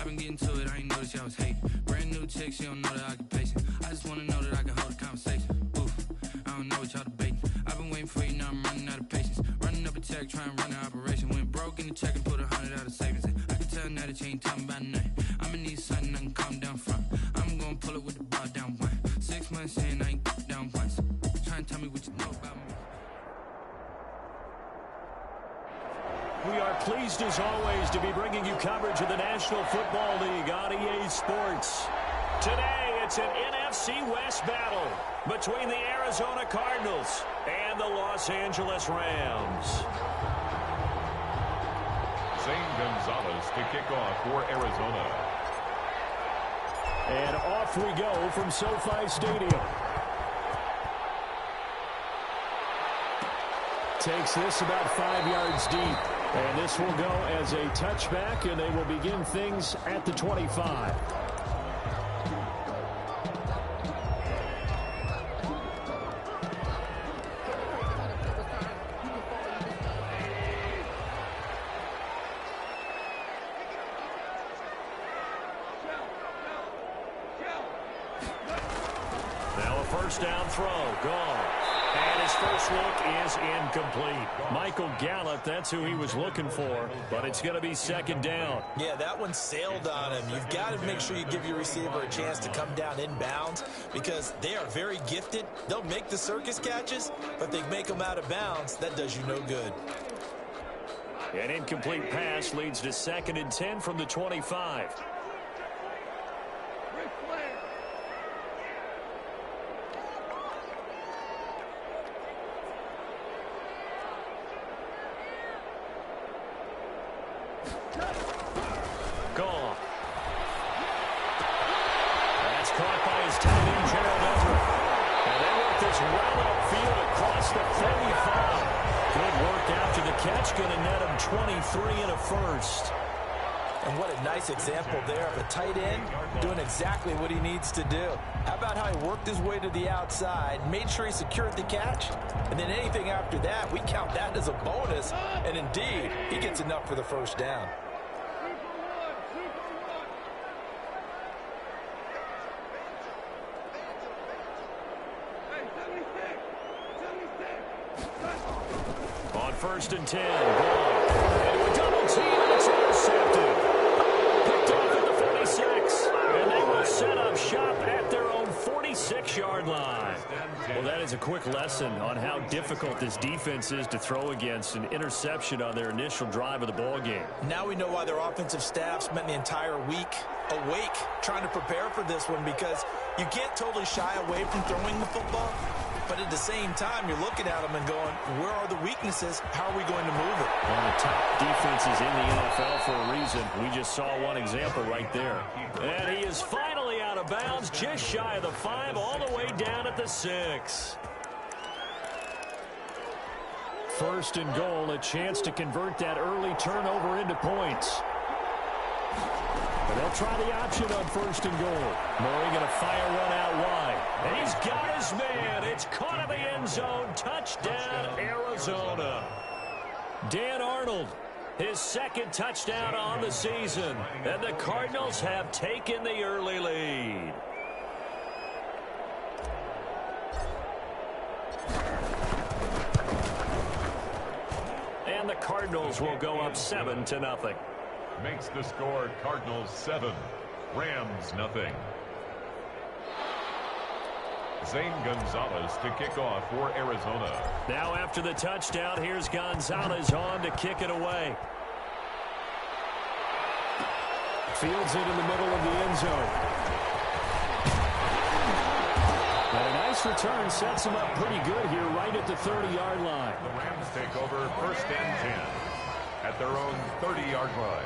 been getting to it, I ain't noticed y'all was hating. Brand new chick, she don't know the occupation. I just wanna know that I can hold a conversation. Oof, I don't know what y'all debating. I've been waiting for you, now I'm running out of patience. Running up a check, trying to run an operation. Went broke in the check and put 100 out of savings. I can tell now that you ain't talking about nothing. I'ma need something I can calm down from. I'm gonna pull it with the bar down one. 6 months in, I ain't down once. Try and tell me what you know about me. We are pleased, as always, to be bringing you coverage of the National Football League on EA Sports. Today, it's an NFC West battle between the Arizona Cardinals and the Los Angeles Rams. Zane Gonzalez to kick off for Arizona. And off we go from SoFi Stadium. Takes this about 5 yards deep. And this will go as a touchback, and they will begin things at the 25. Now a first down throw, gone. And his first look is incomplete. Michael Gallup, that's who he was looking for, but it's going to be second down. Yeah, that one sailed on him. You've got to make sure you give your receiver a chance to come down inbounds because they are very gifted. They'll make the circus catches, but they make them out of bounds. That does you no good. An incomplete pass leads to 2nd and 10 from the 25. Gone. That's caught by his tight end, Gerald Everett. And they work this well upfield across the 35. Good work after the catch. Going to net him 23 and a first. And what a nice example there of a tight end doing exactly what he needs to do. How about how he worked his way to the outside, made sure he secured the catch, and then anything after that, we count that as a bonus. And indeed, he gets enough for the first down. On 1st and 10, into a double team, and it's intercepted. Picked off at the 46, and they will set up shop at their own 46-yard line. Well, that is a quick lesson on how difficult this defense is to throw against. An interception on their initial drive of the ball game. Now we know why their offensive staff spent the entire week awake trying to prepare for this one, because you can't totally shy away from throwing the football. But at the same time, you're looking at them and going, where are the weaknesses? How are we going to move it? One of the top defenses in the NFL for a reason. We just saw one example right there. And he is finally out of bounds, just shy of the 5, all the way down at the 6. 1st and goal, a chance to convert that early turnover into points. And they'll try the option on 1st and goal. Murray going to fire one out wide. And he's got his man. It's caught in the end zone. Touchdown, Arizona. Dan Arnold, his 2nd touchdown on the season. And the Cardinals have taken the early lead. And the Cardinals will go up 7-0. Makes the score Cardinals 7, Rams nothing. Zane Gonzalez to kick off for Arizona. Now after the touchdown, here's Gonzalez on to kick it away. Fields it in the middle of the end zone. And a nice return sets him up pretty good here right at the 30-yard line. The Rams take over 1st and 10 at their own 30-yard line.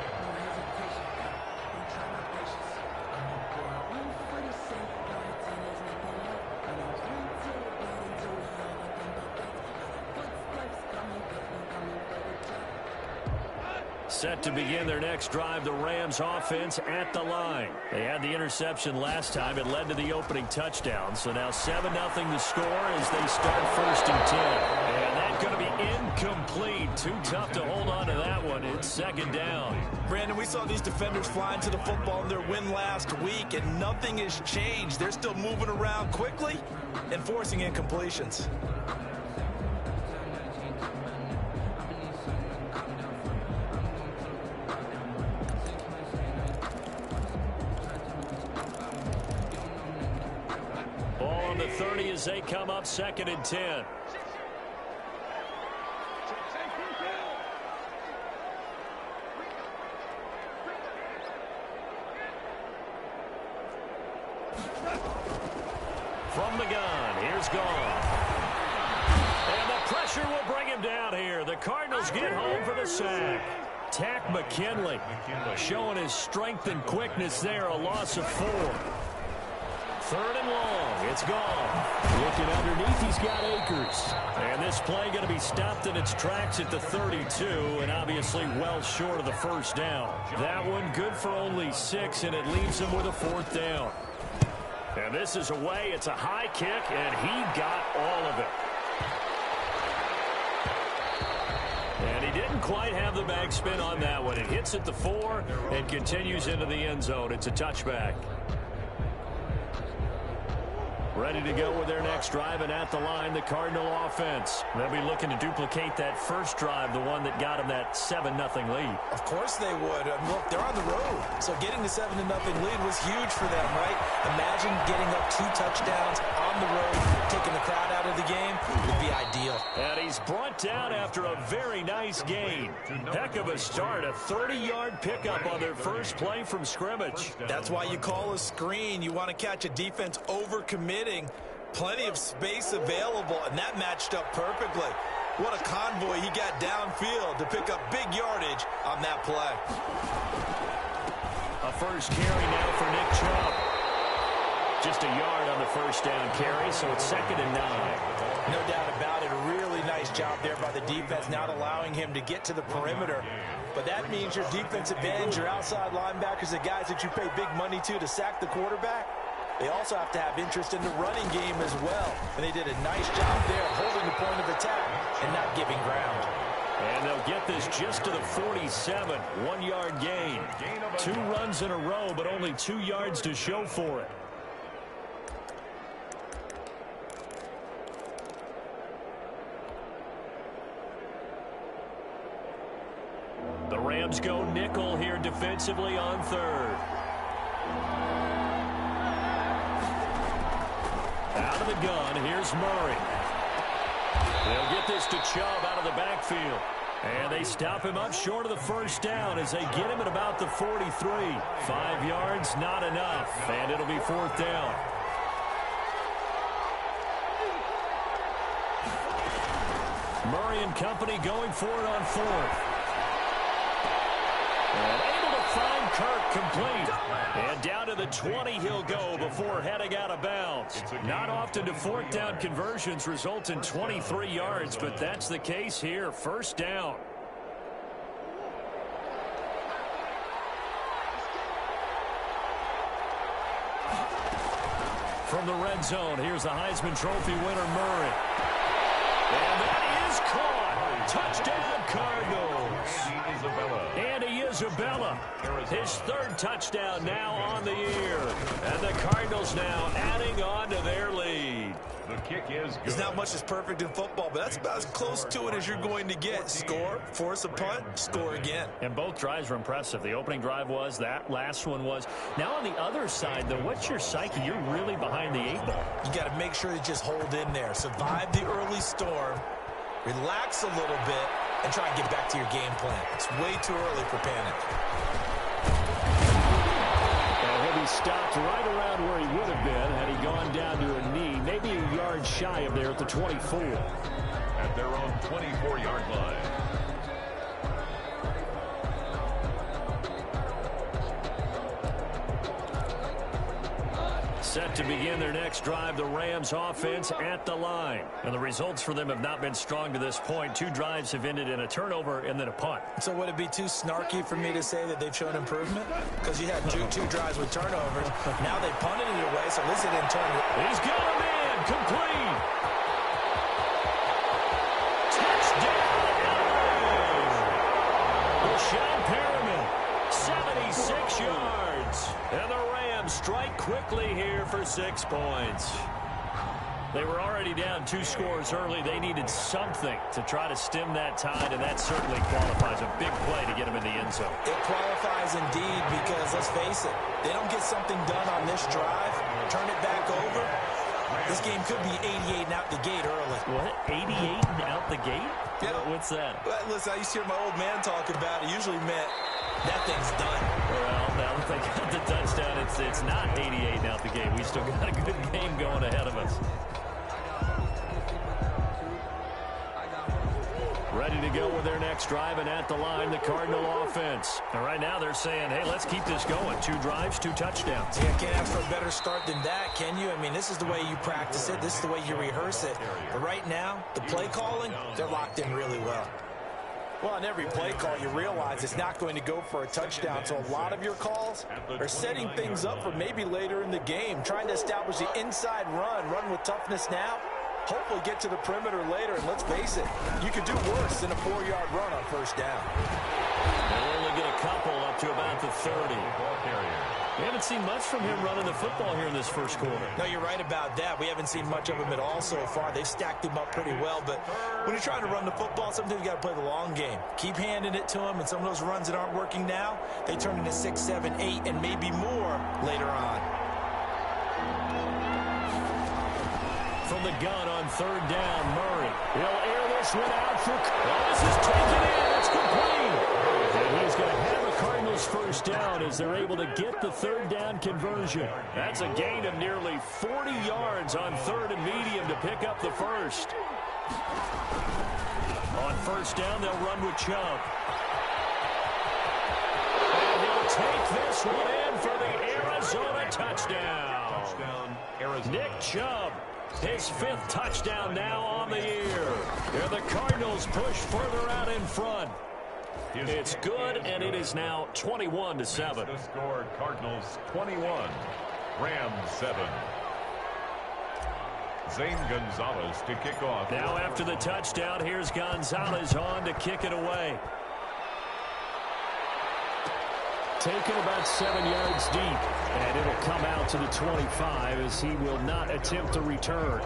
Set to begin their next drive, the Rams offense at the line. They had the interception last time. It led to the opening touchdown. So now 7-0 the score as they start 1st and 10. And that's going to be incomplete. Too tough to hold on to that one. It's second down. Brandon, we saw these defenders flying to the football in their win last week, and nothing has changed. They're still moving around quickly and forcing incompletions. Ball on the 30 as they come up 2nd and 10. From the gun, here's gone. And the pressure will bring him down here. The Cardinals get home for the sack. Tack McKinley showing his strength and quickness there, a loss of 4. 3rd and long, it's gone. Looking underneath, he's got Akers. And this play going to be stopped in its tracks at the 32, and obviously well short of the first down. That one good for only 6, and it leaves him with a 4th down. And this is away. It's a high kick, and he got all of it. And he didn't quite have the bag spin on that one. It hits at the 4 and continues into the end zone. It's a touchback. Ready to go with their next drive, and at the line, the Cardinal offense. They'll be looking to duplicate that first drive, the one that got them that 7-0 lead. Of course they would. Look, they're on the road, so getting the 7-0 lead was huge for them, right? Imagine getting up 2 touchdowns on the road, taking the crowd out of the game would be ideal. And he's brought down after a very nice gain. Heck of a start, a 30-yard pickup on their first play from scrimmage. That's why you call a screen. You want to catch a defense overcommitting. Plenty of space available, and that matched up perfectly. What a convoy he got downfield to pick up big yardage on that play. A first carry now for Nick Chubb. Just a yard on the first down carry, so it's 2nd and 9. No doubt about it. A really nice job there by the defense, not allowing him to get to the perimeter. But that means your defensive ends, your outside linebackers, the guys that you pay big money to sack the quarterback, they also have to have interest in the running game as well. And they did a nice job there holding the point of attack and not giving ground. And they'll get this just to the 47. 1-yard gain. 2 runs in a row, but only 2 yards to show for it. The Rams go nickel here defensively on 3rd. Out of the gun, here's Murray. They'll get this to Chubb out of the backfield. And they stop him up short of the first down as they get him at about the 43. 5 yards, not enough. And it'll be 4th down. Murray and company going for it on 4th. And able to find Kirk complete. And down to the 20 he'll go before heading out of bounds. Not often do 4th down conversions result in 23 yards, but that's the case here. 1st down. From the red zone, here's the Heisman Trophy winner, Murray. And that is caught. Touchdown, Cardinals. Andy Isabella, his 3rd touchdown now on the year. And the Cardinals now adding on to their lead. The kick is good. There's not much that's perfect in football, but that's about as close to it as you're going to get. Score, force a punt, score again. And both drives were impressive. The opening drive was, that last one was. Now on the other side, though, what's your psyche? You're really behind the 8 ball. You got to make sure you just hold in there. Survive the early storm, relax a little bit, and try and get back to your game plan. It's way too early for panic. And he'll be stopped right around where he would have been had he gone down to a knee, maybe a yard shy of there at the 24. At their own 24-yard line. Set to begin their next drive, the Rams offense at the line. And the results for them have not been strong to this point. 2 drives have ended in a turnover and then a punt. So would it be too snarky for me to say that they've shown improvement? Because you had two drives with turnovers. Now they punted it away, so at least they didn't turn it. He's got him in. Complete. Touchdown. And the Rams strike quickly here for 6 points. They were already down 2 scores early. They needed something to try to stem that tide, and that certainly qualifies. A big play to get them in the end zone. It qualifies indeed because, let's face it, they don't get something done on this drive, turn it back over, this game could be 88 and out the gate early. What? 88 and out the gate? Yeah. What's that? Well, listen, I used to hear my old man talk about it. Usually meant that thing's done. Well, now that they got the touchdown, it's not 88 and out the gate. We still got a good game going ahead of us. Ready to go with their next drive, and at the line, the Cardinal offense. And right now they're saying, hey, let's keep this going. 2 drives, 2 touchdowns. Yeah, can't ask for a better start than that, can you? I mean, this is the way you practice it. This is the way you rehearse it. But right now, the play calling, they're locked in really well. Well, on every play call, you realize it's not going to go for a touchdown. So a lot of your calls are setting things up for maybe later in the game, trying to establish the inside run with toughness now. Hopefully get to the perimeter later, and let's face it, you could do worse than a 4-yard run on first down. They'll only get a couple up to about the 30. We haven't seen much from him running the football here in this first quarter. No, you're right about that. We haven't seen much of him at all so far. They've stacked him up pretty well, but when you're trying to run the football, sometimes you got to play the long game. Keep handing it to him, and some of those runs that aren't working now, they turn into 6, 7, 8, and maybe more later on. From the gun on 3rd down, Murray. He'll air this one out for... Oh, this is taken in. It's complete. And he's going to have a Cardinals first down as they're able to get the 3rd down conversion. That's a gain of nearly 40 yards on 3rd and medium to pick up the first. On first down, they'll run with Chubb. And he'll take this one in for the Arizona touchdown. Nick Chubb. His 5th touchdown now on the year. And the Cardinals push further out in front. It's good, and it is now 21-7. The score, Cardinals 21, Rams 7. Zane Gonzalez to kick off. Now after the touchdown, here's Gonzalez on to kick it away. Taken about 7 yards deep, and it'll come out to the 25 as he will not attempt to return.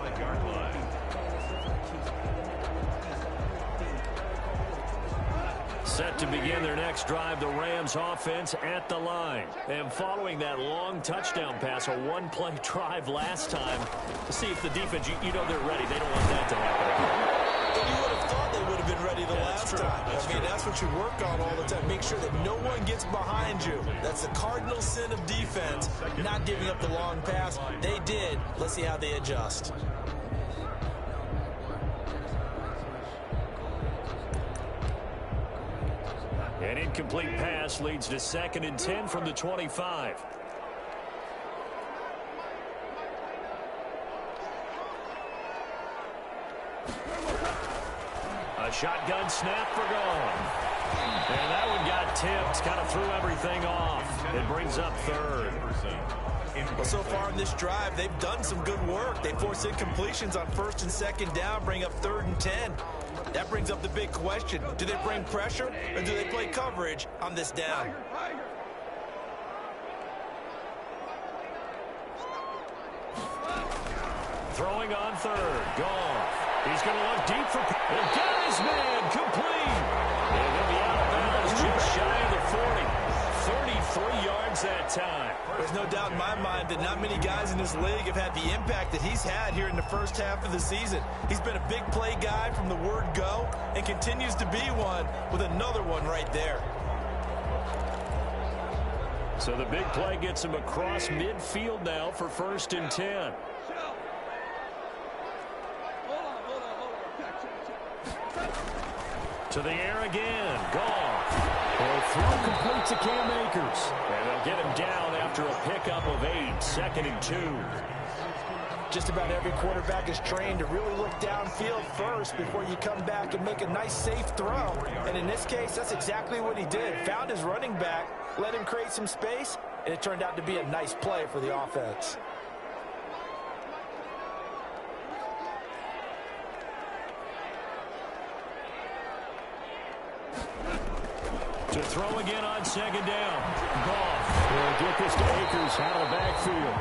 Set to begin their next drive, the Rams offense at the line. And following that long touchdown pass, a 1-play drive last time, to see if the defense, you know they're ready. They don't want that to happen. And you would have thought they would have been ready the last time. I mean, that's what you work on all the time. Make sure that no one gets behind you. That's the cardinal sin of defense, not giving up the long pass. They did. Let's see how they adjust. An incomplete pass leads to 2nd and 10 from the 25. A shotgun snap for gone. And that one got tipped, kind of threw everything off. It brings up 3rd. Well, so far in this drive, they've done some good work. They force incompletions on 1st and 2nd down, bring up 3rd and 10. That brings up the big question. Do they bring pressure, or do they play coverage on this down? Throwing on 3rd. Gone. He's going to look deep for... And got his man complete. And he'll be out of bounds just shy of the 40. 33 yards that time. There's no doubt in my mind that not many guys in this league have had the impact that he's had here in the first half of the season. He's been a big play guy from the word go and continues to be one with another one right there. So the big play gets him across midfield now for 1st and 10. To the air again. Gone. They'll throw complete to Cam Akers. And they'll get him down after a pickup of 8. 2nd and 2. Just about every quarterback is trained to really look downfield first before you come back and make a nice, safe throw. And in this case, that's exactly what he did. Found his running back, let him create some space, and it turned out to be a nice play for the offense. To throw again on second down. Goff will get this to Akers out of the backfield.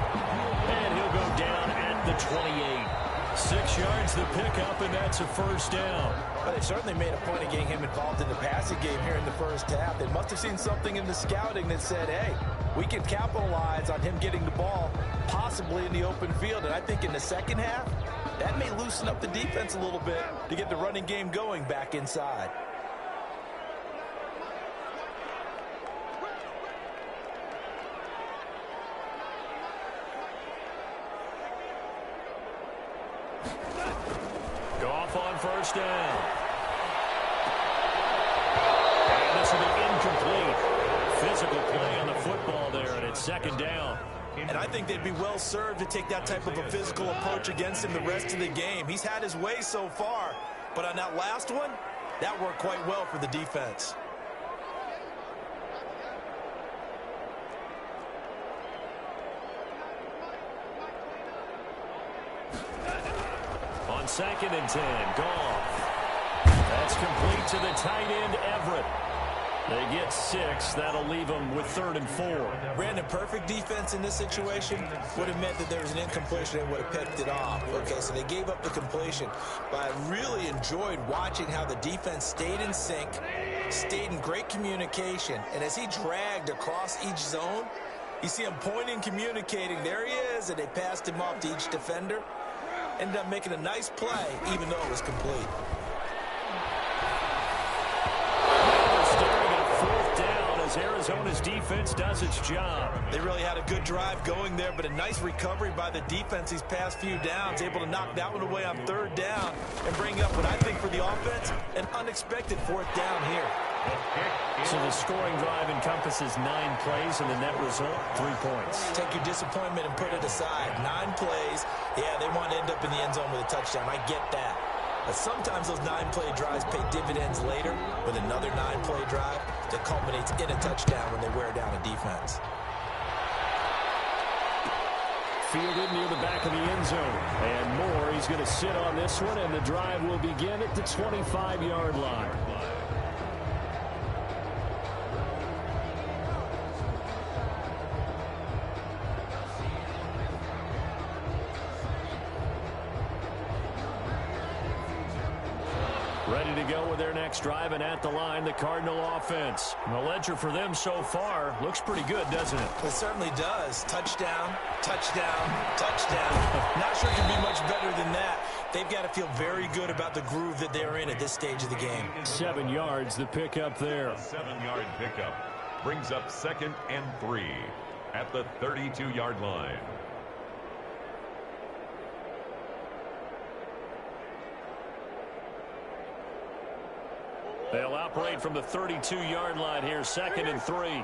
And he'll go down at the 28. 6 yards the pickup, and that's a first down. Well, they certainly made a point of getting him involved in the passing game here in the first half. They must have seen something in the scouting that said, hey, we can capitalize on him getting the ball possibly in the open field. And I think in the second half, that may loosen up the defense a little bit to get the running game going back inside. Goff on first down. And this will be incomplete. Physical play on the football there, and it's second down. And I think they'd be well served to take that type of a physical approach against him the rest of the game. He's had his way so far, but on that last one, that worked quite well for the defense. On 2nd and 10, Goff. That's complete to the tight end, Everett. They get 6. That'll leave them with 3rd and 4. Brandon, perfect defense in this situation would have meant that there was an incompletion and would have picked it off. Okay, so they gave up the completion. But I really enjoyed watching how the defense stayed in sync, stayed in great communication. And as he dragged across each zone, you see him pointing, communicating. There he is, and they passed him off to each defender. Ended up making a nice play, even though it was complete. Arizona's defense does its job. They really had a good drive going there, but a nice recovery by the defense these past few downs, able to knock that one away on 3rd down and bring up what I think for the offense, an unexpected 4th down here. So the scoring drive encompasses 9 plays, and the net result, 3 points. Take your disappointment and put it aside. 9 plays. Yeah, they want to end up in the end zone with a touchdown. I get that. But sometimes those 9-play drives pay dividends later with another 9-play drive that culminates in a touchdown when they wear down a defense. Fielded near the back of the end zone. And Moore, he's going to sit on this one, and the drive will begin at the 25-yard line. Ready to go with their next drive, and at the line, the Cardinal offense. The ledger for them so far looks pretty good, doesn't it? It certainly does. Touchdown, touchdown, touchdown. Not sure it can be much better than that. They've got to feel very good about the groove that they're in at this stage of the game. 7 yards, the pickup there. A 7-yard pickup brings up 2nd and 3 at the 32-yard line. They'll operate from the 32-yard line here, 2nd and 3.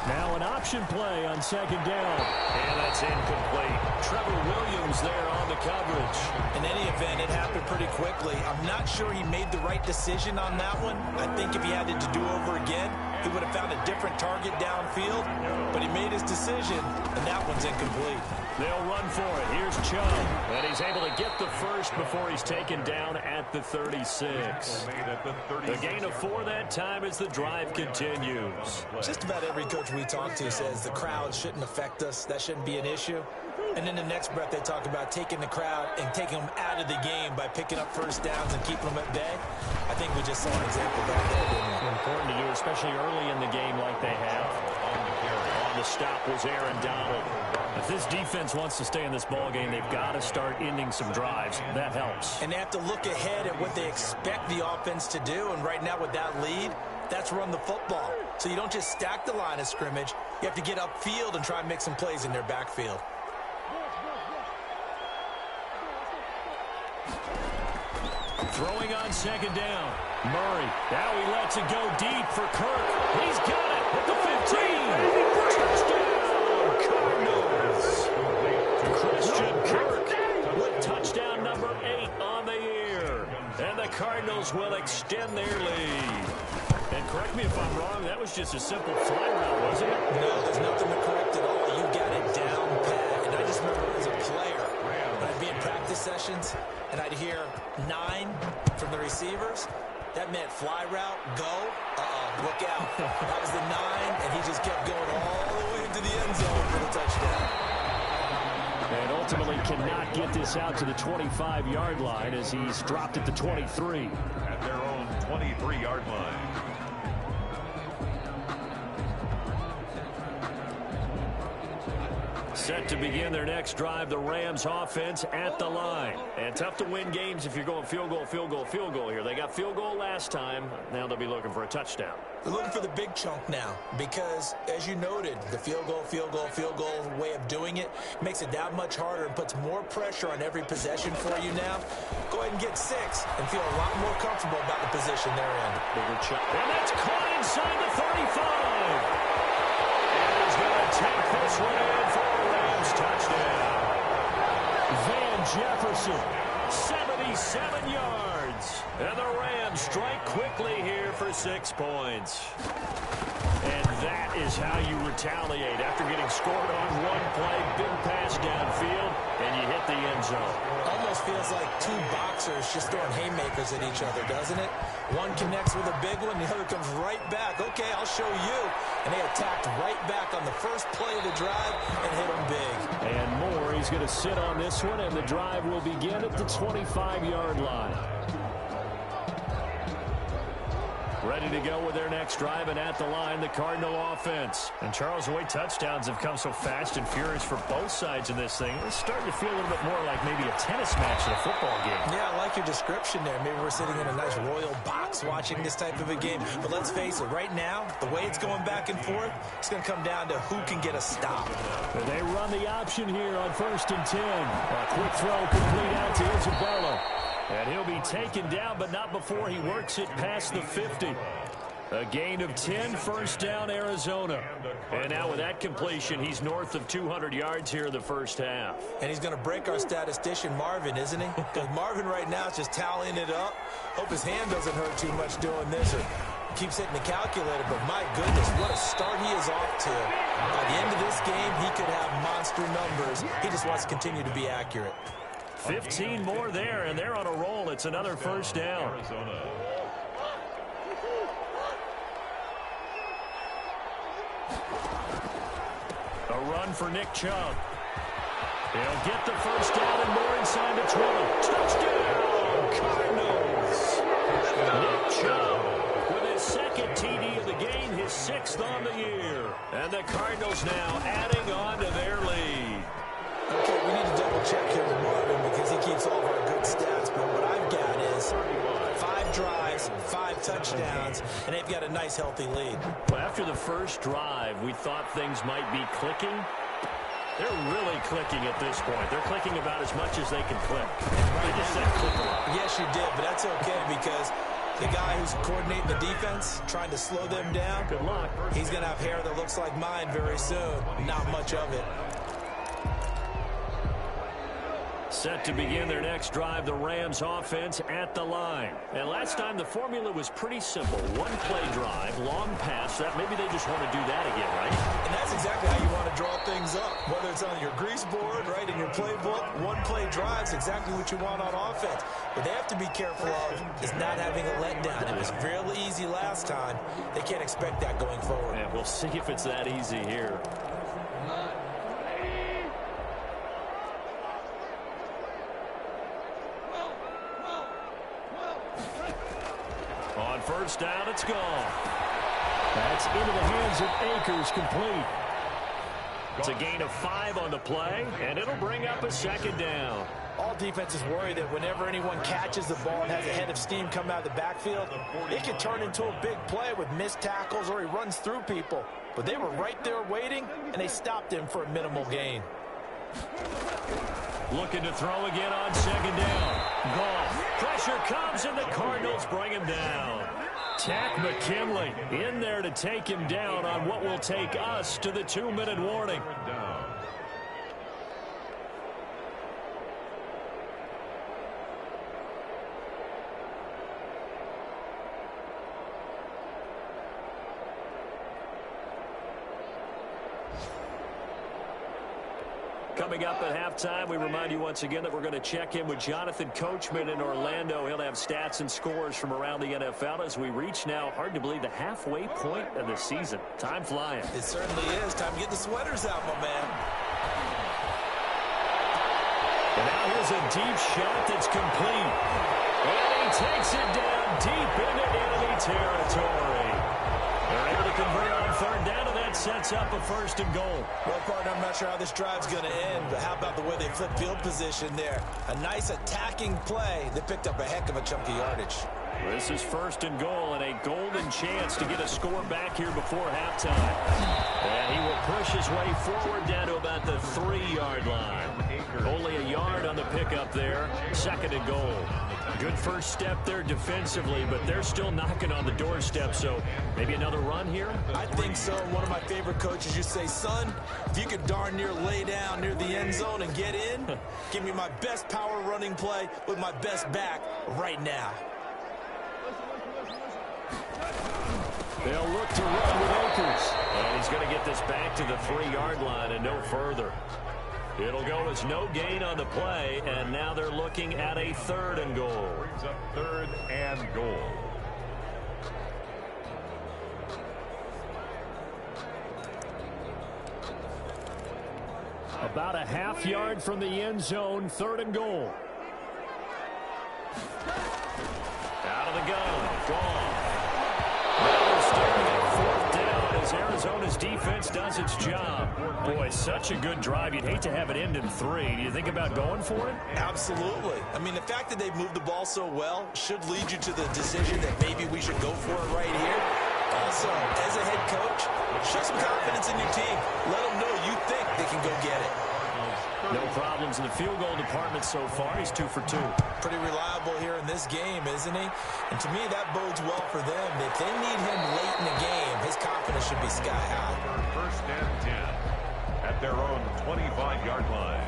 Now an option play on 2nd down. And that's incomplete. Trevor Williams there on the coverage. In any event, it happened pretty quickly. I'm not sure he made the right decision on that one. I think if he had it to do over again, he would have found a different target downfield. But he made his decision, and that one's incomplete. They'll run for it. Here's Chubb. And he's able to get the first before he's taken down at the 36. A gain of 4 that time as the drive continues. Just about every coach we talk to says the crowd shouldn't affect us. That shouldn't be an issue. And in the next breath, they talk about taking the crowd and taking them out of the game by picking up first downs and keeping them at bay. I think we just saw an example of that there, didn't we? Important to do, especially early in the game like they have. On the stop was Aaron Donald. If this defense wants to stay in this ball game, they've got to start ending some drives. That helps. And they have to look ahead at what they expect the offense to do. And right now with that lead, that's run the football. So you don't just stack the line of scrimmage. You have to get upfield and try and make some plays in their backfield. Throwing on 2nd down. Murray. Now he lets it go deep for Kirk. He's got it at the 15. Touchdown, Cardinals. Christian Kirk with touchdown number 8 on the year. And the Cardinals will extend their lead. And correct me if I'm wrong, that was just a simple fly route, wasn't it? No, there's nothing to correct at all. You got it down pat. And I just remember as a player, when I'd be in practice sessions, and I'd hear 9 from the receivers, That meant fly route, go. Look out. That was the 9, and he just kept going all the way into the end zone for the touchdown. And ultimately cannot get this out to the 25-yard line as he's dropped at the 23. At their own 23-yard line. Set to begin their next drive, the Rams offense at the line. And tough to win games if you're going field goal, field goal, field goal here. They got field goal last time. Now they'll be looking for a touchdown. They're looking for the big chunk now because, as you noted, the field goal, field goal, field goal way of doing it makes it that much harder and puts more pressure on every possession for you now. Go ahead and get 6 and feel a lot more comfortable about the position they're in. Bigger chunk. And that's caught inside the 35. And he's going to take this one in for a Rams touchdown. Van Jefferson, 77 yards. And the Rams strike quickly here for 6 points. And that is how you retaliate after getting scored on one play, big pass downfield, and you hit the end zone. Almost feels like 2 boxers just throwing haymakers at each other, doesn't it? One connects with a big one, the other comes right back. Okay, I'll show you. And they attacked right back on the first play of the drive and hit them big. And more, he's going to sit on this one, and the drive will begin at the 25-yard line. Ready to go with their next drive, and at the line, the Cardinal offense. And Charles, the way touchdowns have come so fast and furious for both sides in this thing, it's starting to feel a little bit more like maybe a tennis match in a football game. Yeah, I like your description there. Maybe we're sitting in a nice royal box watching this type of a game. But let's face it, right now, the way it's going back and forth, it's going to come down to who can get a stop. And they run the option here on 1st and 10. A quick throw complete out to Isabella. And he'll be taken down, but not before he works it past the 50. A gain of 10, 1st down, Arizona. And now with that completion, he's north of 200 yards here in the first half. And he's going to break our statistician, Marvin, isn't he? Because Marvin right now is just tallying it up. Hope his hand doesn't hurt too much doing this or keeps hitting the calculator. But my goodness, what a start he is off to. By the end of this game, he could have monster numbers. He just wants to continue to be accurate. 15 more there, and they're on a roll. It's another 1st down. A run for Nick Chubb. He'll get the 1st down and more inside the 20. Touchdown, Cardinals. Nick Chubb with his 2nd TD of the game, his 6th on the year. And the Cardinals now adding on to their lead. Okay, we need to double-check here with Marvin because he keeps all of our good stats. But what I've got is 5 drives, 5 touchdowns, and they've got a nice, healthy lead. Well, after the first drive, we thought things might be clicking. They're really clicking at this point. They're clicking about as much as they can click. They just said click a lot. Yes, you did, but that's okay because the guy who's coordinating the defense, trying to slow them down, Good luck. he's going to have hair that looks like mine very soon. Not much of it. Set to begin their next drive, the Rams offense at the line. And last time the formula was pretty simple. One play drive, long pass. That maybe they just want to do that again, right? And that's exactly how you want to draw things up. Whether it's on your grease board, right, in your playbook, one play drive's exactly what you want on offense. What they have to be careful of is not having a letdown. It was fairly easy last time. They can't expect that going forward. And we'll see if it's that easy here. On 1st down, it's gone. That's into the hands of Akers, complete. It's a gain of 5 on the play, and it'll bring up a 2nd down. All defenses worry that whenever anyone catches the ball and has a head of steam come out of the backfield, it can turn into a big play with missed tackles or he runs through people. But they were right there waiting, and they stopped him for a minimal gain. Looking to throw again on 2nd down. Goff. Pressure comes, and the Cardinals bring him down. Tack McKinley in there to take him down on what will take us to the 2-minute warning. Coming up at halftime, we remind you once again that we're going to check in with Jonathan Coachman in Orlando. He'll have stats and scores from around the NFL as we reach now, hard to believe, the halfway point of the season. Time flying. It certainly is. Time to get the sweaters out, my man. And now here's a deep shot that's complete. And he takes it down deep into enemy territory. They're able to convert on third down, and that sets up a 1st and goal. Well, partner, I'm not sure how this drive's going to end, but how about the way they flip field position there? A nice attacking play. They picked up a heck of a chunk of yardage. This is 1st and goal and a golden chance to get a score back here before halftime. And he will push his way forward down to about the 3-yard line. Only a yard on the pickup there. 2nd and goal. Good first step there defensively, but they're still knocking on the doorstep, so maybe another run here? I think so. One of my favorite coaches used to say, son, if you could darn near lay down near the end zone and get in, give me my best power running play with my best back right now. They'll look to run with Akers. And he's going to get this back to the 3-yard line and no further. It'll go as no gain on the play, and now they're looking at a 3rd and goal. Brings up 3rd and goal. About a half yard from the end zone, 3rd and goal. Out of the gun, gone. Now they're starting at 4th down as Arizona's defense does its job. Boy, such a good drive. You'd hate to have it end in 3. Do you think about going for it? Absolutely. I mean, the fact that they've moved the ball so well should lead you to the decision that maybe we should go for it right here. Also, as a head coach, show some confidence in your team. Let them know you think they can go get it. No problems in the field goal department so far. He's 2 for 2. Pretty reliable here in this game, isn't he? And to me, that bodes well for them. If they need him late in the game, his confidence should be sky high. 1st and 10 at their own 25-yard line.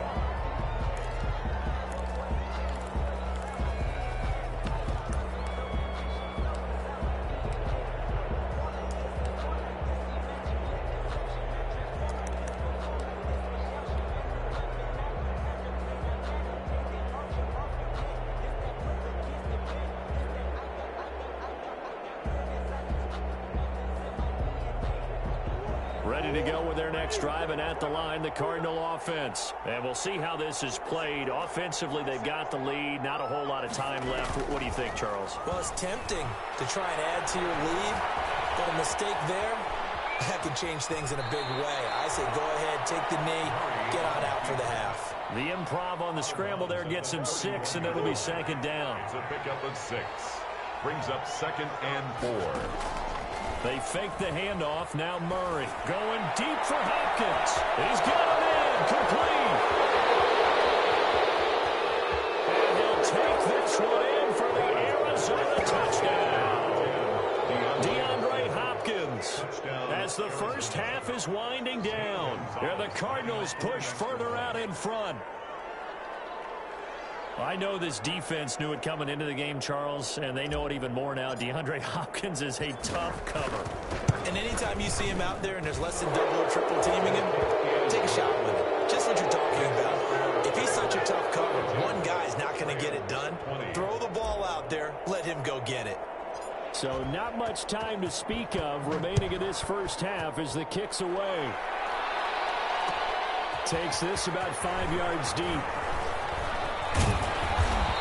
Ready to go with their next drive, and at the line, the Cardinal offense. And we'll see how this is played. Offensively, they've got the lead. Not a whole lot of time left. What do you think, Charles? Well, it's tempting to try and add to your lead, but a mistake there, that could change things in a big way. I say go ahead, take the knee, get on out for the half. The improv on the scramble there gets him 6, and it'll be 2nd down. It's a pickup of 6. Brings up 2nd and 4. They fake the handoff. Now Murray going deep for Hopkins. He's got it in. Complete. And he'll take this one in for the Arizona touchdown. DeAndre Hopkins. As the first half is winding down, and the Cardinals push further out in front. I know this defense knew it coming into the game, Charles, and they know it even more now. DeAndre Hopkins is a tough cover. And anytime you see him out there and there's less than double or triple teaming him, take a shot with him. Just what you're talking about. If he's such a tough cover, one guy's not going to get it done. Throw the ball out there. Let him go get it. So not much time to speak of remaining in this first half as the kick's away. Takes this about 5 yards deep.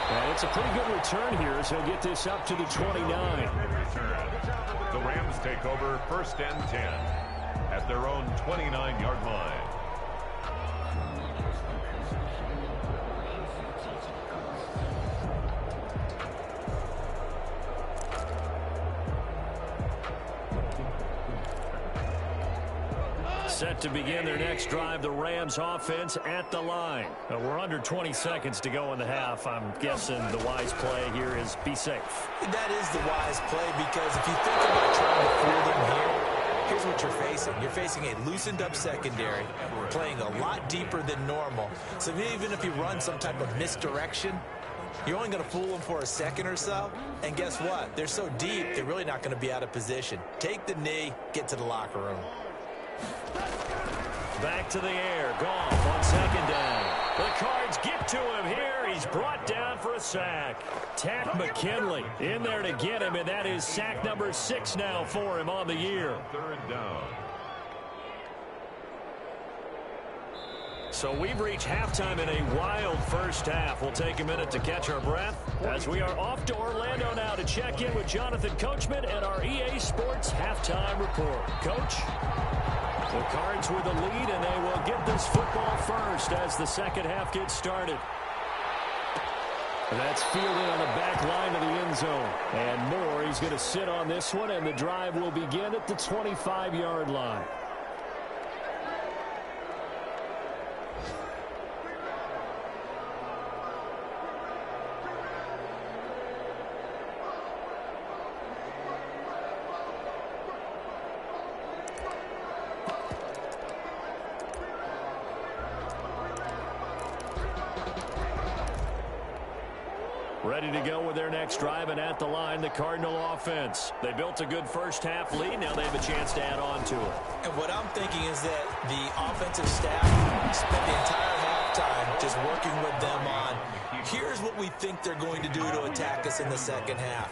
And it's a pretty good return here as he'll get this up to the 29. The Rams take over 1st and 10 at their own 29-yard line. Set to begin their next drive, the Rams offense at the line. We're under 20 seconds to go in the half. I'm guessing the wise play here is be safe. That is the wise play, because if you think about trying to fool them here, here's what you're facing. You're facing a loosened up secondary, playing a lot deeper than normal. So even if you run some type of misdirection, you're only going to fool them for a second or so. And guess what? They're so deep, they're really not going to be out of position. Take the knee, get to the locker room. Back to the air. Goff on second down. The Cards get to him here. He's brought down for a sack. Tack McKinley in there to get him, and that is sack number 6 now for him on the year. Third down. So we've reached halftime in a wild first half. We'll take a minute to catch our breath as we are off to Orlando now to check in with Jonathan Coachman and our EA Sports halftime report. Coach? The Cards with the lead, and they will get this football first as the second half gets started. That's fielded on the back line of the end zone. And Moore, he's going to sit on this one, and the drive will begin at the 25-yard line. Ready to go with their next drive, and at the line, the Cardinal offense. They built a good first half lead. Now they have a chance to add on to it. And what I'm thinking is that the offensive staff spent the entire halftime just working with them on, here's what we think they're going to do to attack us in the second half.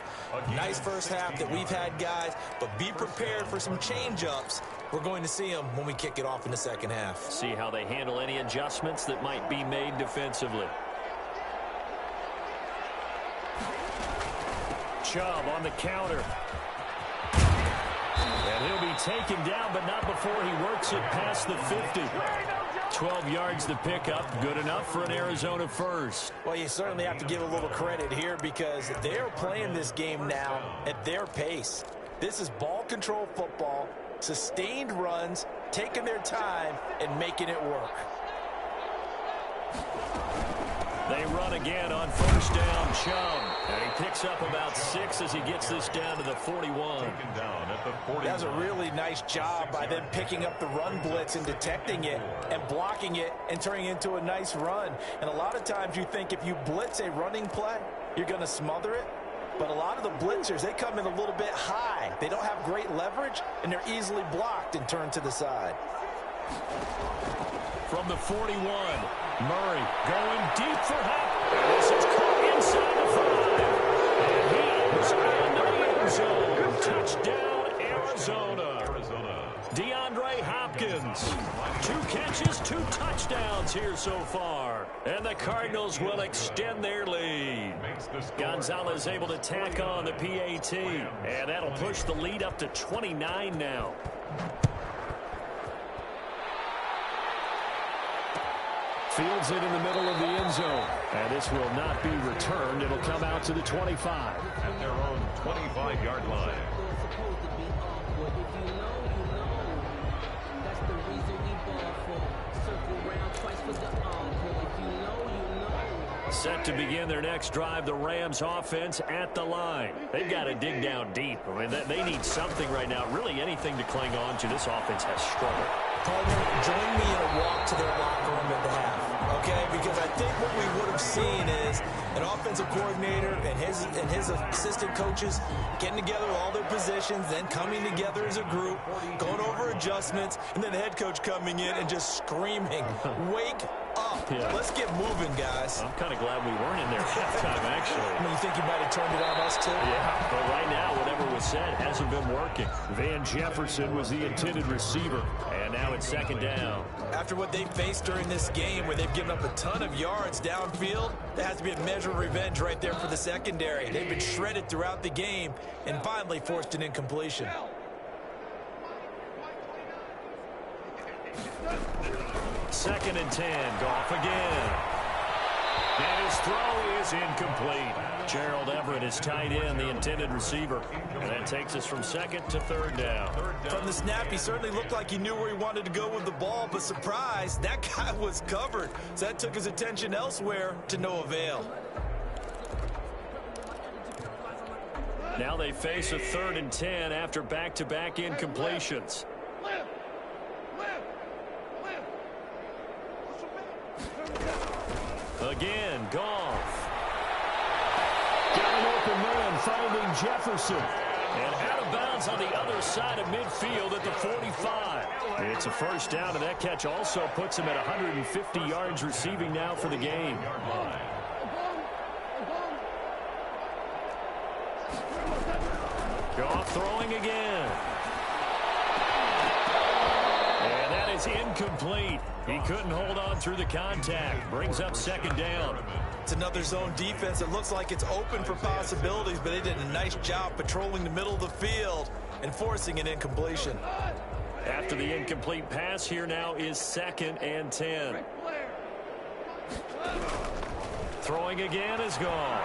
Nice first half that we've had, guys, but be prepared for some change-ups. We're going to see them when we kick it off in the second half. See how they handle any adjustments that might be made defensively. Chubb on the counter. And he'll be taken down, but not before he works it past the 50. 12 yards to pick up. Good enough for an Arizona first. Well, you certainly have to give a little credit here because they're playing this game now at their pace. This is ball control football, sustained runs, taking their time, and making it work. They run again on first down, Chubb. And he picks up about 6 as he gets this down to the 41. Taken down at the 41. That was a really nice job by them picking up the run blitz and detecting it and blocking it and turning it into a nice run. And a lot of times you think if you blitz a running play, you're going to smother it. But a lot of the blitzers, they come in a little bit high. They don't have great leverage, and they're easily blocked and turned to the side. From the 41, Murray going deep for help. This is caught inside the 5. And he is in the end zone. Touchdown, Arizona. DeAndre Hopkins. 2 catches, 2 touchdowns here so far. And the Cardinals will extend their lead. Gonzalez able to tack on the PAT. And that'll push the lead up to 29 now. Fields it in the middle of the end zone. And this will not be returned. It'll come out to the 25. At their own 25-yard line. Set to begin their next drive, the Rams offense at the line. They've got to dig down deep. I mean, they need something right now, really anything to cling on to. This offense has struggled. Partner, join me in a walk to their locker room at the half, okay? Because I think what we would have seen is an offensive coordinator and his assistant coaches getting together all their positions, then coming together as a group, going over adjustments, and then the head coach coming in and just screaming, wake up. Yeah. Let's get moving, guys. I'm kind of glad we weren't in there at halftime, actually. I mean, you think you might have turned it on us, too? Yeah, but right now, whatever was said hasn't been working. Van Jefferson was the intended receiver, and now it's second down. After what they faced during this game where they've given up a ton of yards downfield, there has to be a measure of revenge right there for the secondary. They've been shredded throughout the game and finally forced an incompletion. Second and 10. Goff again. And his throw is incomplete. Gerald Everett is tight end, the intended receiver. And that takes us from second to third down. From the snap, he certainly looked like he knew where he wanted to go with the ball, but surprise, that guy was covered. So that took his attention elsewhere to no avail. Now they face a 3rd and 10 after back-to-back incompletions. Again, Goff. Got an open man finding Jefferson. And out of bounds on the other side of midfield at the 45. It's a first down, and that catch also puts him at 150 yards receiving now for the game. Goff throwing again. And that is incomplete. He couldn't hold on through the contact. Brings up second down. It's another zone defense. It looks like it's open for possibilities, but they did a nice job patrolling the middle of the field and forcing an incompletion. After the incomplete pass, here now is 2nd and 10. Throwing again is gone.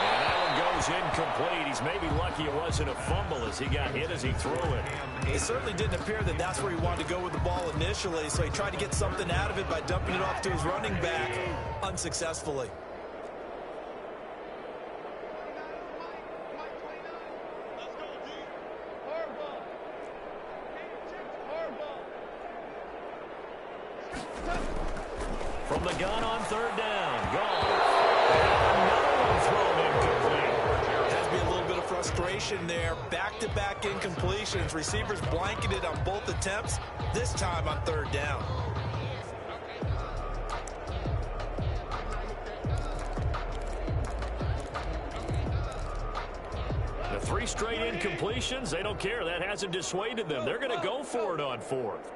And that one goes incomplete. He's maybe lucky it wasn't a fumble as he got hit as he threw it. It certainly didn't appear that that's where he wanted to go with the ball initially, so he tried to get something out of it by dumping it off to his running back unsuccessfully. From the gun on 3rd down. Gone. Another one thrown incomplete. Has to be a little bit of frustration there. Back-to-back incompletions. Receivers blanketed on both attempts, this time on 3rd down. The 3 straight incompletions, they don't care. That hasn't dissuaded them. They're going to go for it on 4th.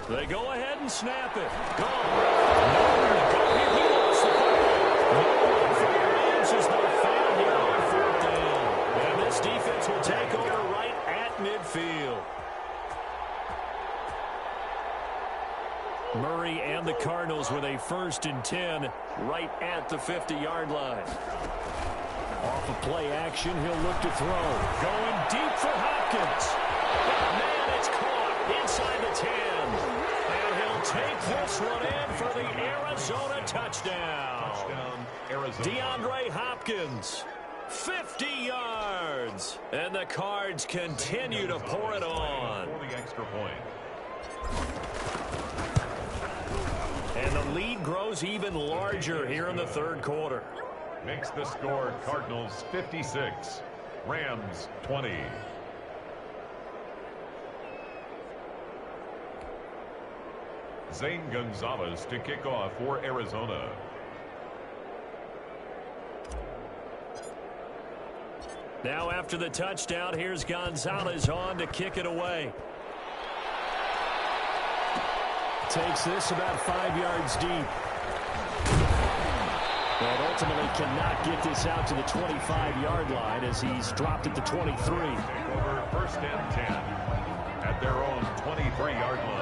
They go ahead and snap it. Gone. Nowhere to go here. He lost the football. No one for the Rams as they fail here on 4th down. And this defense will take over right at midfield. Murray and the Cardinals with a 1st and 10 right at the 50-yard line. Off of play action, he'll look to throw. Going deep for Hopkins. Oh, man, it's caught inside the 10. And he'll take this one in for the Arizona touchdown. DeAndre Hopkins, 50 yards. And the Cards continue to pour it on. For the extra point. And the lead grows even larger here in the 3rd quarter. Makes the score Cardinals 56, Rams 20. Zane Gonzalez to kick off for Arizona. Now after the touchdown, here's Gonzalez on to kick it away. Takes this about 5 yards deep. But ultimately cannot get this out to the 25-yard line as he's dropped at the 23. Over 1st and 10 at their own 23-yard line.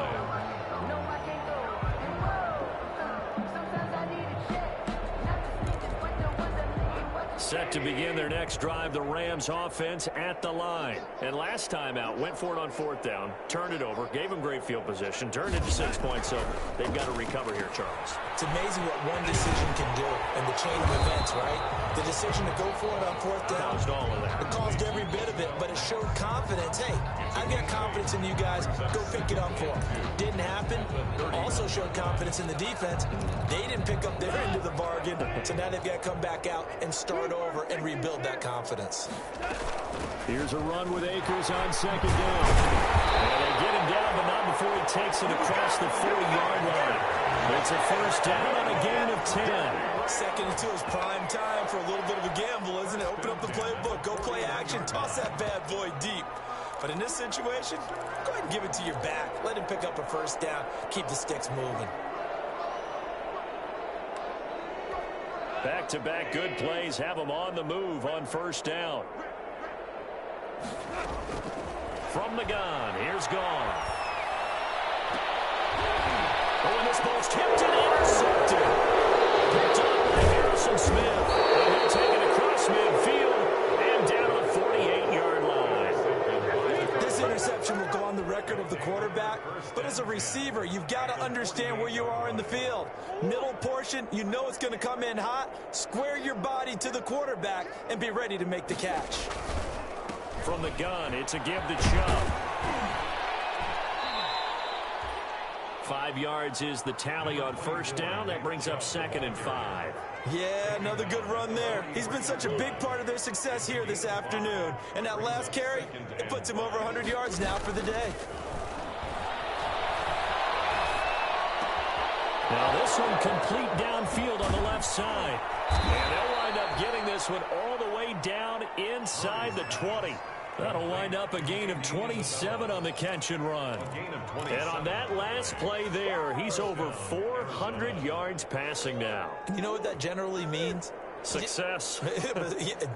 Set to begin their next drive, the Rams offense at the line. And last time out, went for it on 4th down, turned it over, gave them great field position, turned it to 6 points, so they've got to recover here, Charles. It's amazing what one decision can do in the chain of events, right? The decision to go for it on 4th down. Caused all of that. It caused every bit of it, but it showed confidence. Hey, I've got confidence in you guys. Go pick it up for them. Didn't happen. Also showed confidence in the defense. They didn't pick up their end of the bargain, so now they've got to come back out and start over and rebuild that confidence. Here's a run with Akers on 2nd down. And they get him down, but not before he takes it across the 40-yard line. It's a 1st down on a gain of 10. 2nd and 2 is prime time for a little bit of a gamble, isn't it? Open up the playbook, go play action, toss that bad boy deep. But in this situation, go ahead and give it to your back. Let him pick up a 1st down. Keep the sticks moving. Back-to-back good plays have them on the move on 1st down. From the gun, here's Gone. Oh, and this ball's tipped and intercepted. Picked up by Harrison Smith. And he'll take it across midfield and down the 48-yard line. This interception will go on the record of the quarterback, but as a receiver, you've got to understand where you are in the field. Middle portion, you know it's going to come in hot. Square your body to the quarterback and be ready to make the catch. From the gun, it's a give to Chubb. 5 yards is the tally on first down. That brings up 2nd and 5. Yeah, another good run there. He's been such a big part of their success here this afternoon. And that last carry, it puts him over 100 yards now for the day. Now this one complete downfield on the left side. And they'll wind up getting this one all the way down inside the 20. That'll wind up a gain of 27 on the catch and run. And on that last play there, he's over 400 yards passing now. You know what that generally means? Success.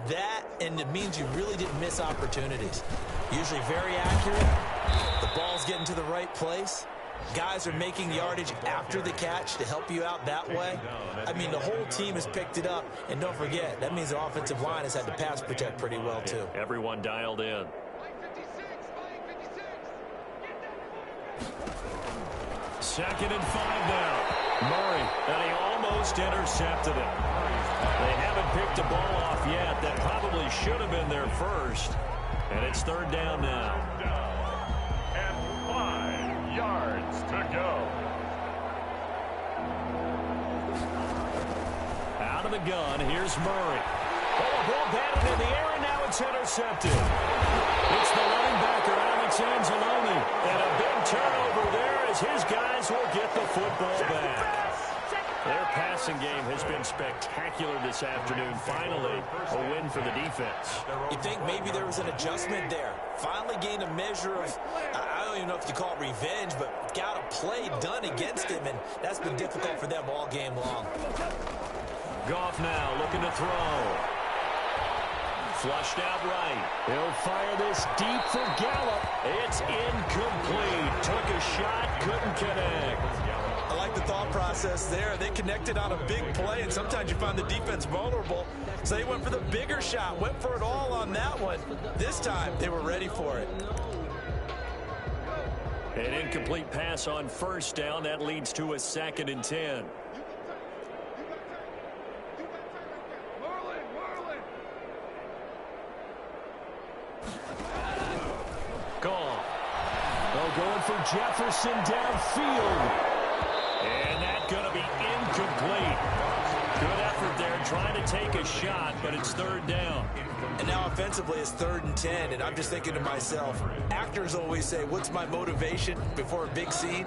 That, and it means you really didn't miss opportunities. Usually very accurate. The ball's getting to the right place. Guys are making yardage after the catch to help you out that way. I mean, the whole team has picked it up. And don't forget, that means the offensive line has had to pass protect pretty well, too. Everyone dialed in. Second and 5 now. Murray, and he almost intercepted it. They haven't picked the ball off yet. That probably should have been their first. And it's 3rd down now. And 5 yards to go. Out of the gun, here's Murray. Oh, a ball batted in the air, and now it's intercepted. It's the linebacker, Alex Anzalone. And a big turnover there as his guys will get the football back. Their passing game has been spectacular this afternoon. Finally, a win for the defense. You think maybe there was an adjustment there. Finally gained a measure of, I don't even know if you call it revenge, but got a play done against him, and that's been difficult for them all game long. Goff now looking to throw. Flushed out right. He'll fire this deep for Gallup. It's incomplete. Took a shot, couldn't connect. I like the thought process there. They connected on a big play, and sometimes you find the defense vulnerable. So they went for the bigger shot, went for it all on that one. This time, they were ready for it. An incomplete pass on first down. That leads to a 2nd and 10. Gone. Oh, going for Jefferson downfield. And that's going to be incomplete. Good effort there trying to take a shot, but it's 3rd down. And now offensively it's 3rd and 10, and I'm just thinking to myself, actors always say, what's my motivation before a big scene?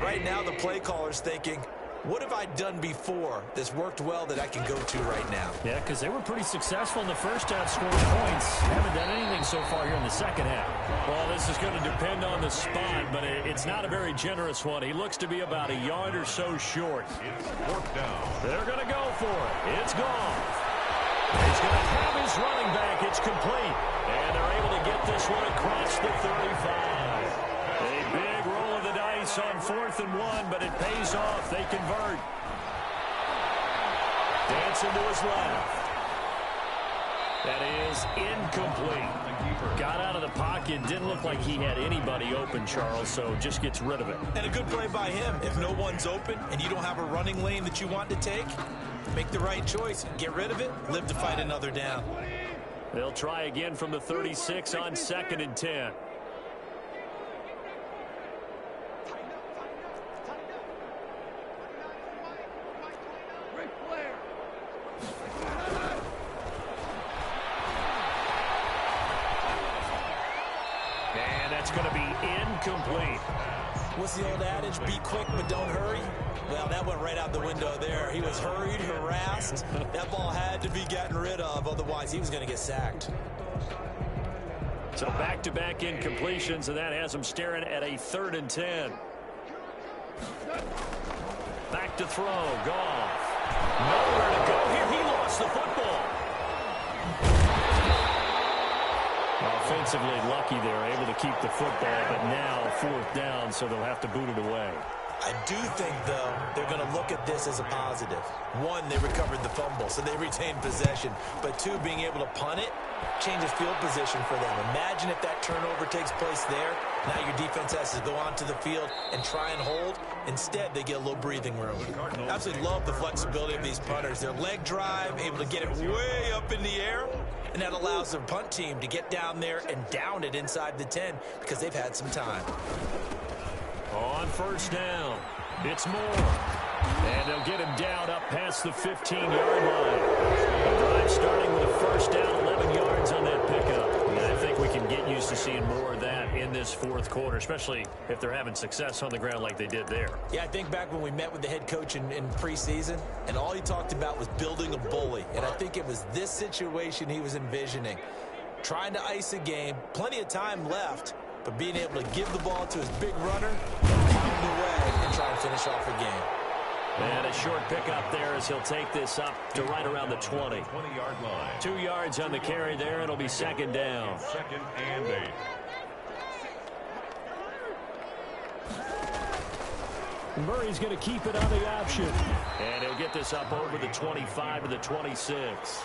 Right now the play caller's thinking, what have I done before that's worked well that I can go to right now? Yeah, because they were pretty successful in the first half scoring points. Haven't done anything so far here in the second half. Well, this is going to depend on the spot, but it's not a very generous one. He looks to be about a yard or so short. It's 4th down. They're going to go for it. It's gone. He's going to have his running back. It's complete. And they're able to get this one across the 35. A big roll of the dice on 4th and 1, but it pays off. They convert. Dancing to his left. That is incomplete. Got out of the pocket. Didn't look like he had anybody open, Charles, so just gets rid of it. And a good play by him. If no one's open and you don't have a running lane that you want to take, make the right choice. Get rid of it. Live to fight another down. They'll try again from the 36 on 2nd and 10. That's going to be incomplete. What's the old adage? Be quick, but don't hurry. Well, that went right out the window there. He was hurried, harassed. That ball had to be gotten rid of, otherwise he was going to get sacked. So back-to-back incompletions, and that has him staring at a 3rd and 10. Back to throw. Goff. Nowhere to go here. He lost the football. Offensively lucky they're able to keep the football, but now 4th down, so they'll have to boot it away. I do think, though, they're going to look at this as a positive. One, they recovered the fumble, so they retained possession. But two, being able to punt it changes field position for them. Imagine if that turnover takes place there. Now your defense has to go onto the field and try and hold. Instead, they get a little breathing room. I absolutely love the flexibility of these punters. Their leg drive, able to get it way up in the air, and that allows their punt team to get down there and down it inside the 10 because they've had some time. On first down, it's Moore. And they'll get him down up past the 15-yard line. The drive starting with a first down, 11 yards on that pickup. And I think we can get used to seeing more of that in this fourth quarter, especially if they're having success on the ground like they did there. Yeah, I think back when we met with the head coach in preseason, and all he talked about was building a bully. And I think it was this situation he was envisioning. Trying to ice a game, plenty of time left, but being able to give the ball to his big runner, pound away, and try and finish off the game. And a short pickup there as he'll take this up to right around the 20. 20-yard line. 2 yards on the carry there. It'll be second down. Second and 8. Murray's going to keep it on the option. And he'll get this up over the 25 to the 26.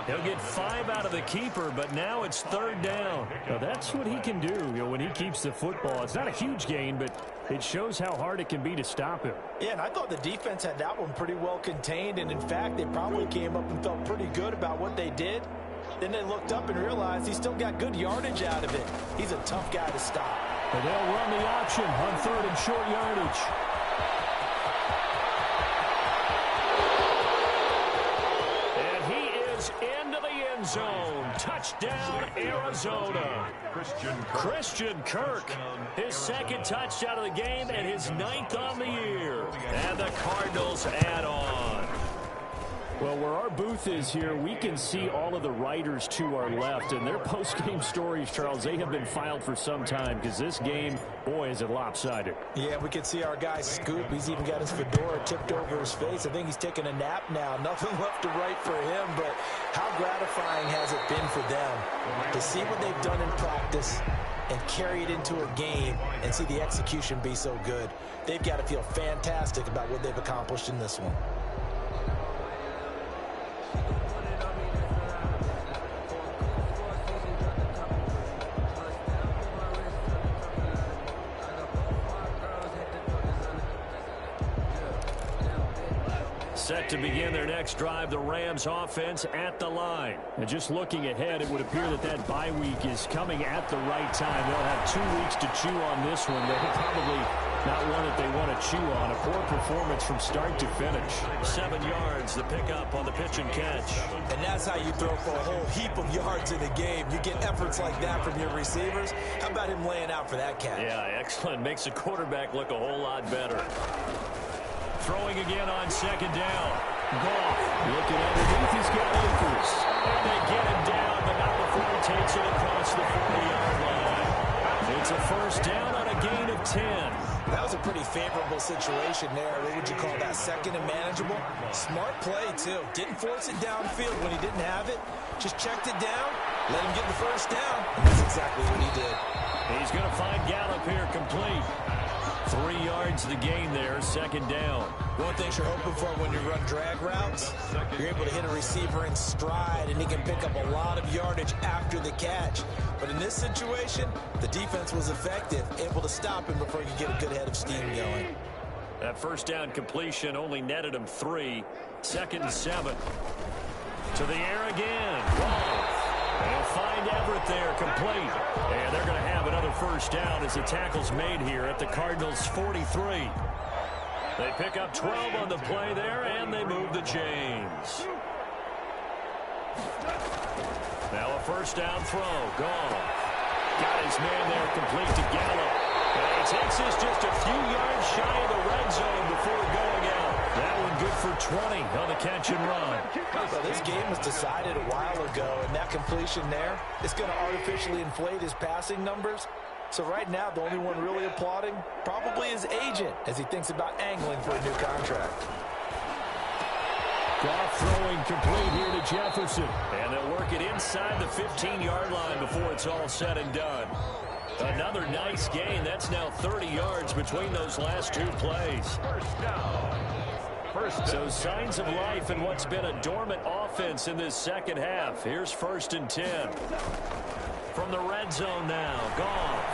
He'll get 5 out of the keeper, but now it's third down. Now that's what he can do, when he keeps the football. It's not a huge gain, but it shows how hard it can be to stop him. Yeah, and I thought the defense had that one pretty well contained, and in fact, they probably came up and felt pretty good about what they did. Then they looked up and realized he still got good yardage out of it. He's a tough guy to stop. And they'll run the option on third and short yardage. Zone. Touchdown, Arizona. Christian Kirk, his second touchdown of the game and his 9th on the year. And the Cardinals add on. Well, where our booth is here, we can see all of the writers to our left. And their post-game stories, Charles, they have been filed for some time because this game, boy, is it lopsided. Yeah, we can see our guy Scoop. He's even got his fedora tipped over his face. I think he's taking a nap now. Nothing left to write for him, but how gratifying has it been for them to see what they've done in practice and carry it into a game and see the execution be so good. They've got to feel fantastic about what they've accomplished in this one. Set to begin their next drive, the Rams offense at the line. And just looking ahead, it would appear that that bye week is coming at the right time. They'll have 2 weeks to chew on this one. They're probably not one that they want to chew on. A poor performance from start to finish. 7 yards, the pickup on the pitch and catch. And that's how you throw for a whole heap of yards in a game. You get efforts like that from your receivers. How about him laying out for that catch? Yeah, excellent. Makes the quarterback look a whole lot better. Throwing again on second down. Goff looking underneath. He's got Akers. And they get him down, but not before he takes it across the 40-yard line. It's a first down on a gain of 10. That was a pretty favorable situation there. What would you call that? Second and manageable? Smart play, too. Didn't force it downfield when he didn't have it. Just checked it down, let him get the first down, and that's exactly what he did. He's going to find Gallup here complete. 3 yards the gain there, second down. One thing you're hoping for when you run drag routes, you're able to hit a receiver in stride, and he can pick up a lot of yardage after the catch. But in this situation, the defense was effective, able to stop him before he could get a good head of steam going. That first down completion only netted him 3. Second and 7. To the air again. They'll find Everett there, complete. And they're going to have another first down as the tackle's made here at the Cardinals' 43. They pick up 12 on the play there, and they move the chains. Now a first down throw. Gone. Got his man there, complete to Gallup. And he takes this just a few yards shy of the red zone before going out. That one good for 20 on the catch and run. Well, this game was decided a while ago, and that completion there is going to artificially inflate his passing numbers. So right now, the only one really applauding probably his agent as he thinks about angling for a new contract. Goff throwing complete here to Jefferson. And they'll work it inside the 15-yard line before it's all said and done. Another nice gain. That's now 30 yards between those last 2 plays. So signs of life in what's been a dormant offense in this second half. Here's first and 10. From the red zone now, Goff.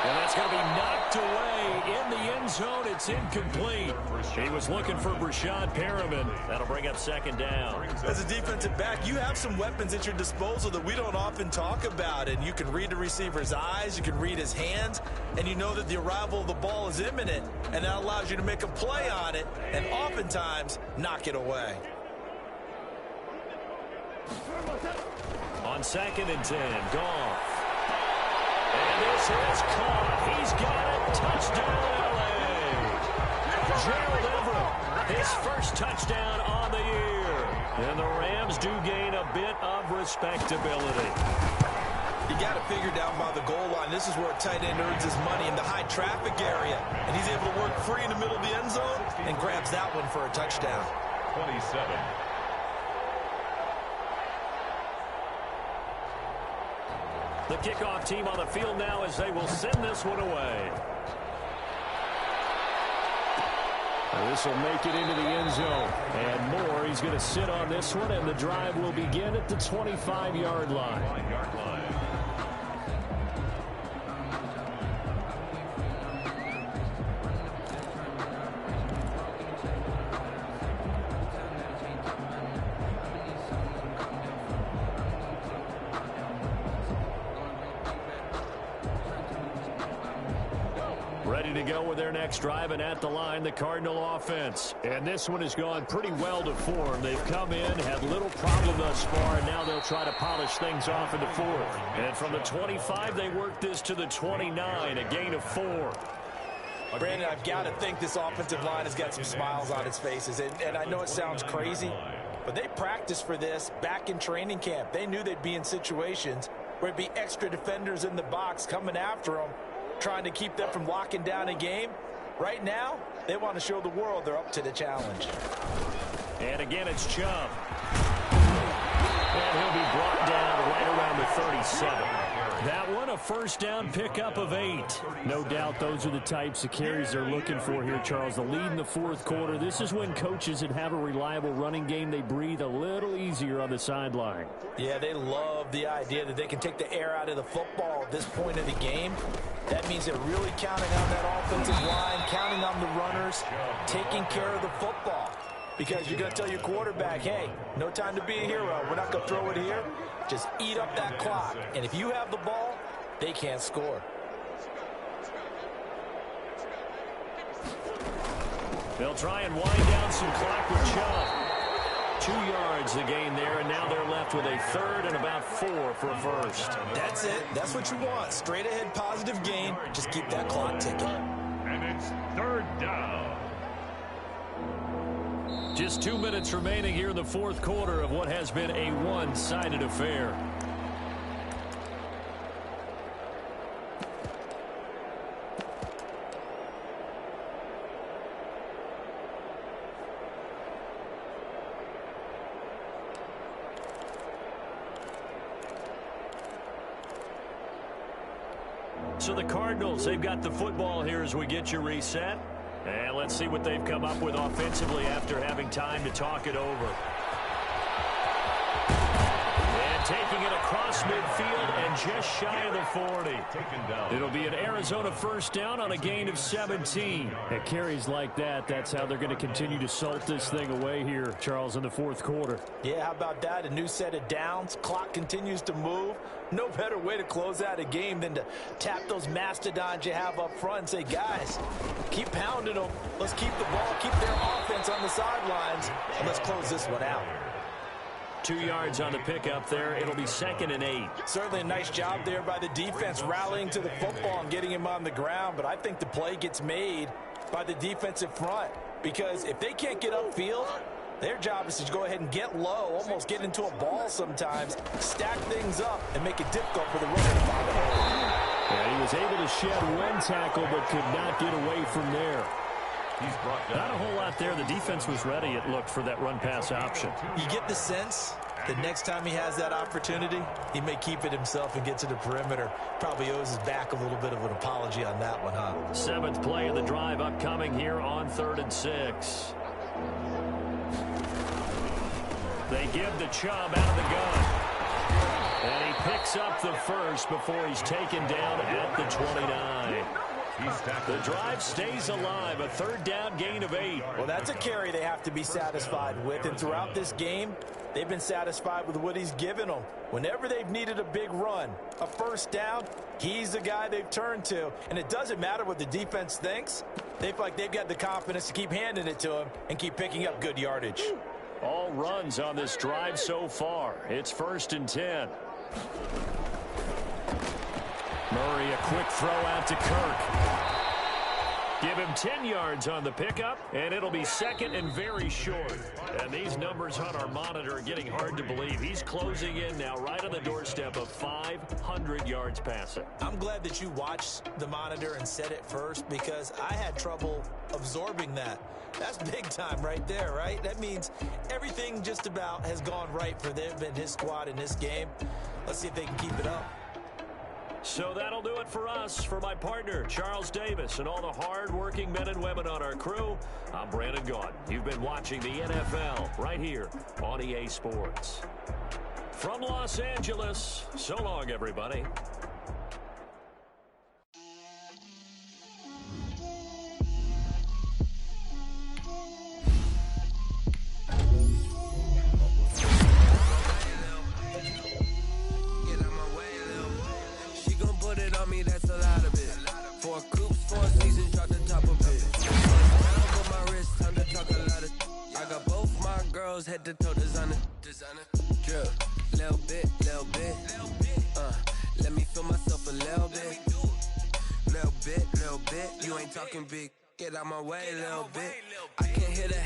And that's It's going to be knocked away in the end zone. It's incomplete. He was looking for Brashad Perriman. That'll bring up second down. As a defensive back, you have some weapons at your disposal that we don't often talk about. And you can read the receiver's eyes, you can read his hands, and you know that the arrival of the ball is imminent. And that allows you to make a play on it and oftentimes knock it away. On 2nd and 10, Goff. And this is caught. He's got it. Touchdown, L.A. Gerald Everett, his first touchdown on the year. And the Rams do gain a bit of respectability. You got to figure down by the goal line. This is where a tight end earns his money in the high traffic area. And he's able to work free in the middle of the end zone and grabs that one for a touchdown. 27. The kickoff team on the field now as they will send this one away. This will make it into the end zone. And more, he's going to sit on this one, and the drive will begin at the 25-yard line. Ready to go with their next drive, and at the line, the Cardinal offense. And this one has gone pretty well to form. They've come in, had little problem thus far, and now they'll try to polish things off in the fourth. And from the 25, they work this to the 29, a gain of 4. Brandon, I've got to think this offensive line has got some smiles on its faces. And I know it sounds crazy, but they practiced for this back in training camp. They knew they'd be in situations where it'd be extra defenders in the box coming after them, trying to keep them from locking down a game. Right now, they want to show the world they're up to the challenge. And again, it's Chubb. And he'll be brought down right around the 37. That one, a first down pickup of 8. No doubt those are the types of carries they're looking for here, Charles. The lead in the fourth quarter. This is when coaches that have a reliable running game, they breathe a little easier on the sideline. Yeah, they love the idea that they can take the air out of the football at this point of the game. That means they're really counting on that offensive line, counting on the runners, taking care of the football. Because you're going to tell your quarterback, hey, no time to be a hero. We're not going to throw it here. Just eat up that clock. And if you have the ball, they can't score. They'll try and wind down some clock with Chubb. 2 yards the gain there, and now they're left with a third and about 4 for a first. That's it. That's what you want. Straight ahead positive gain. Just keep that clock ticking. And it's 3rd down. Just 2 minutes remaining here in the fourth quarter of what has been a one-sided affair. So the Cardinals, they've got the football here as we get you reset. And let's see what they've come up with offensively after having time to talk it over. And taking it across midfield and just shy of the 40. It'll be an Arizona first down on a gain of 17. At carries like that, that's how they're going to continue to salt this thing away here, Charles, in the fourth quarter. Yeah, how about that? A new set of downs. Clock continues to move. No better way to close out a game than to tap those mastodons you have up front and say, guys, keep pounding them. Let's keep the ball, keep their offense on the sidelines, and let's close this one out. 2 yards on the pickup there. It'll be 2nd and 8. Certainly a nice job there by the defense rallying to the football and getting him on the ground, but I think the play gets made by the defensive front because if they can't get upfield, their job is to go ahead and get low, almost get into a ball sometimes, stack things up, and make it difficult for the runner to find a hole. Yeah, he was able to shed one tackle but could not get away from there. Not a whole lot there. The defense was ready, it looked, for that run-pass option. You get the sense that next time he has that opportunity, he may keep it himself and get to the perimeter. Probably owes his back a little bit of an apology on that one, huh? 7th play of the drive upcoming here on 3rd and 6. They give the Chubb out of the gun. And he picks up the first before he's taken down at the 29. The drive stays alive, a third down gain of 8. Well, that's a carry they have to be satisfied with, and throughout this game, they've been satisfied with what he's given them. Whenever they've needed a big run, a first down, he's the guy they've turned to. And it doesn't matter what the defense thinks. They feel like they've got the confidence to keep handing it to him and keep picking up good yardage. All runs on this drive so far. It's 1st and 10. Murray, a quick throw out to Kirk. Give him 10 yards on the pickup, and it'll be second and very short. And these numbers on our monitor are getting hard to believe. He's closing in now right on the doorstep of 500 yards passing. I'm glad that you watched the monitor and said it first, because I had trouble absorbing that. That's big time right there, right? That means everything just about has gone right for them and his squad in this game. Let's see if they can keep it up. So that'll do it for us. For my partner, Charles Davis, and all the hard-working men and women on our crew, I'm Brandon Gaudin. You've been watching the NFL right here on EA Sports. From Los Angeles, so long, everybody. That's a lot of it. 4 coops, 4 seasons, drop the top of it. Down on my wrist, time to talk a lot of. I got both my girls head to toe designer. Drip, little bit. Let me feel myself a little bit. Little bit. You ain't talking big. Get out my way, little bit. I can't hear the